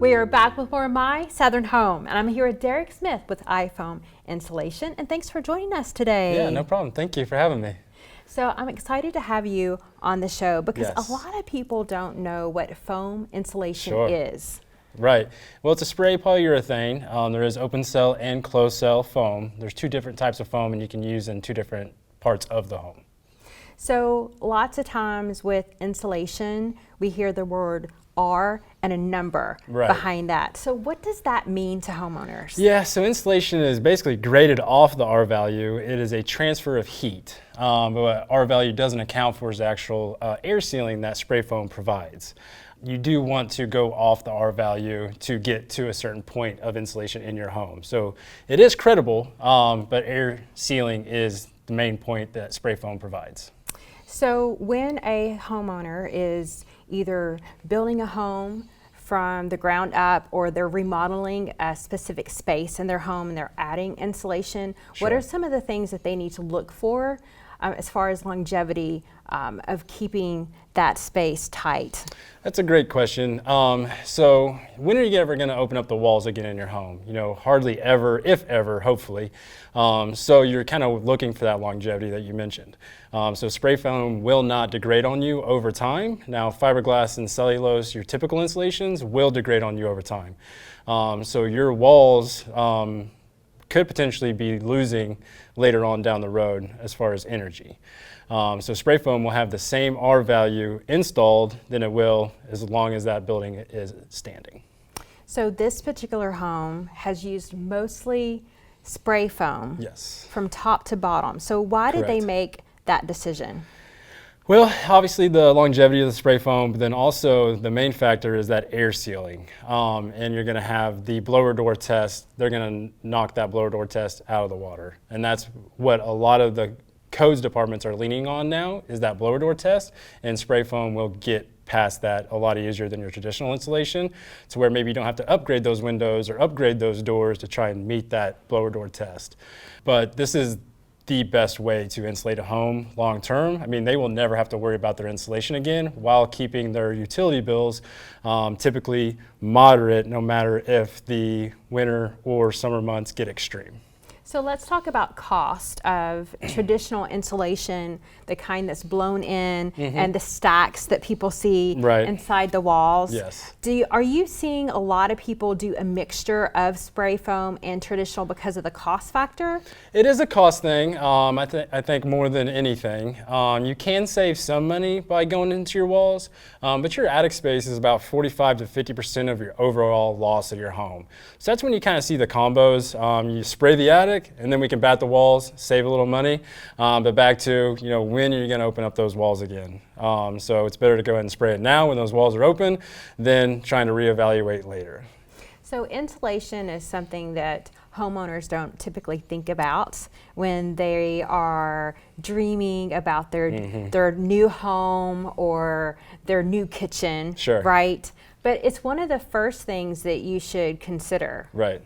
We are back with more of My Southern Home, and I'm here with Derek Smith with iFoam Insulation, and thanks for joining us today. Yeah, no problem. Thank you for having me. So I'm excited to have you on the show because Yes. a lot of people don't know what foam insulation Sure. is. Right. Well, it's a spray polyurethane. There is open cell and closed cell foam. There's two different types of foam, and you can use in two different parts of the home. So lots of times with insulation, we hear the word R and a number behind that. So what does that mean to homeowners? Yeah, so insulation is basically graded off the R value. It is a transfer of heat. But what R value doesn't account for is the actual air sealing that spray foam provides. You do want to go off the R value to get to a certain point of insulation in your home. So it is credible, but air sealing is the main point that spray foam provides. So when a homeowner is either building a home from the ground up or they're remodeling a specific space in their home and they're adding insulation, what are some of the things that they need to look for as far as longevity of keeping that space tight? That's a great question. So when are you ever going to open up the walls again in your home? You know, hardly ever, if ever, hopefully. So you're kind of looking for that longevity that you mentioned. So spray foam will not degrade on you over time. Now fiberglass and cellulose, your typical insulations, will degrade on you over time. So your walls could potentially be losing later on down the road as far as energy. So spray foam will have the same R value installed than it will as long as that building is standing. So this particular home has used mostly spray foam, yes, from top to bottom. So why did they make that decision? Well, obviously the longevity of the spray foam, but then also the main factor is that air sealing. And you're gonna have the blower door test. They're gonna knock that blower door test out of the water. And that's what a lot of the codes departments are leaning on now, is that blower door test, and spray foam will get past that a lot easier than your traditional insulation, to where maybe you don't have to upgrade those windows or upgrade those doors to try and meet that blower door test. But this is the best way to insulate a home long term. I mean, they will never have to worry about their insulation again while keeping their utility bills typically moderate, no matter if the winter or summer months get extreme. So let's talk about cost of traditional insulation, the kind that's blown in and the stacks that people see inside the walls. Yes. Are you seeing a lot of people do a mixture of spray foam and traditional because of the cost factor? It is a cost thing, I think more than anything. You can save some money by going into your walls, but your attic space is about 45 to 50% of your overall loss of your home. So that's when you kind of see the combos. You spray the attic, and then we can bat the walls, save a little money. But back to, you know, when are you going to open up those walls again? So it's better to go ahead and spray it now when those walls are open than trying to reevaluate later. So insulation is something that homeowners don't typically think about when they are dreaming about their new home or their new kitchen, right? But it's one of the first things that you should consider. Right.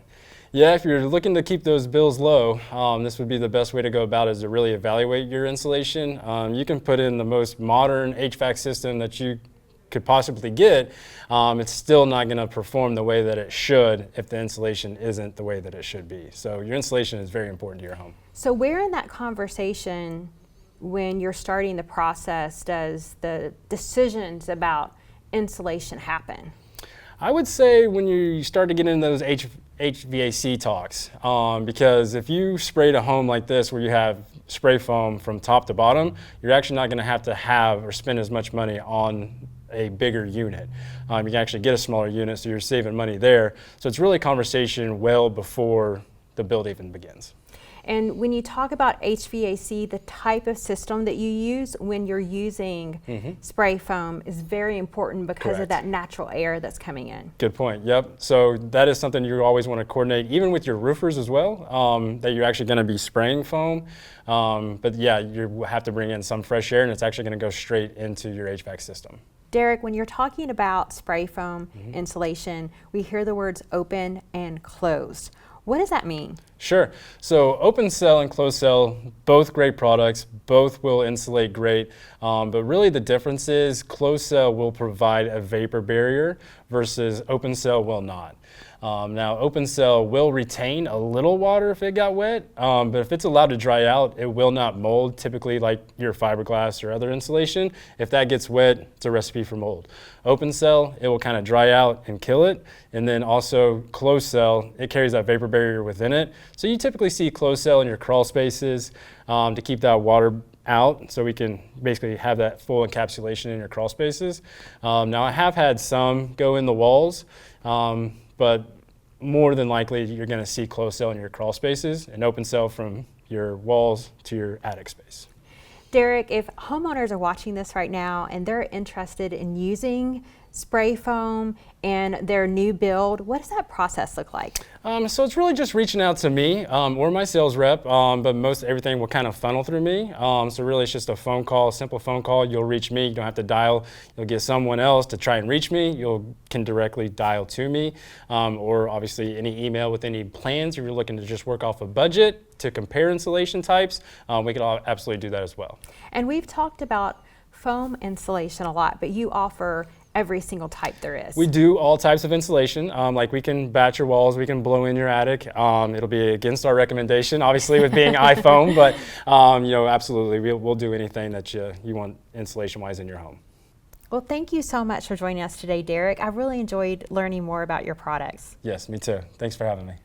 Yeah, if you're looking to keep those bills low, this would be the best way to go about it, is to really evaluate your insulation. You can put in the most modern HVAC system that you could possibly get. It's still not going to perform the way that it should if the insulation isn't the way that it should be. So your insulation is very important to your home. So where in that conversation, when you're starting the process, does the decisions about insulation happen? I would say when you start to get into those HVAC talks, because if you sprayed a home like this where you have spray foam from top to bottom, you're actually not going to have or spend as much money on a bigger unit. You can actually get a smaller unit, so you're saving money there. So it's really a conversation well before the build even begins. And when you talk about HVAC, the type of system that you use when you're using spray foam is very important because of that natural air that's coming in. Good point, yep. So that is something you always want to coordinate, even with your roofers as well, that you're actually going to be spraying foam. But yeah, you have to bring in some fresh air, and it's actually going to go straight into your HVAC system. Derek, when you're talking about spray foam insulation, we hear the words open and closed. What does that mean? Sure. So open cell and closed cell, both great products, both will insulate great, but really the difference is closed cell will provide a vapor barrier versus open cell will not. Now open cell will retain a little water if it got wet, but if it's allowed to dry out, it will not mold, typically like your fiberglass or other insulation. If that gets wet, it's a recipe for mold. Open cell, it will kind of dry out and kill it, and then also closed cell, it carries that vapor barrier within it. So you typically see closed cell in your crawl spaces to keep that water out, so we can basically have that full encapsulation in your crawl spaces. Now I have had some go in the walls, but more than likely you're going to see closed cell in your crawl spaces and open cell from your walls to your attic space. Derek, if homeowners are watching this right now and they're interested in using spray foam in their new build, what does that process look like? So it's really just reaching out to me or my sales rep, but most everything will kind of funnel through me. So really it's just a phone call, simple phone call. You'll reach me, you don't have to dial. You'll get someone else to try and reach me. You can directly dial to me, or obviously any email with any plans. If you're looking to just work off a budget to compare insulation types, we can absolutely do that as well. And we've talked about foam insulation a lot, but you offer every single type there is. We do all types of insulation. Like we can batch your walls, we can blow in your attic. It'll be against our recommendation, obviously, with being iPhone, but you know, absolutely, we'll do anything that you want insulation-wise in your home. Well, thank you so much for joining us today, Derek. I really enjoyed learning more about your products. Yes, me too. Thanks for having me.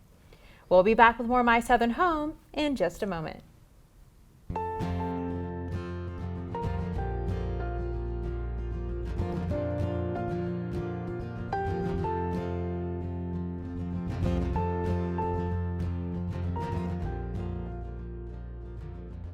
We'll be back with more My Southern Home in just a moment.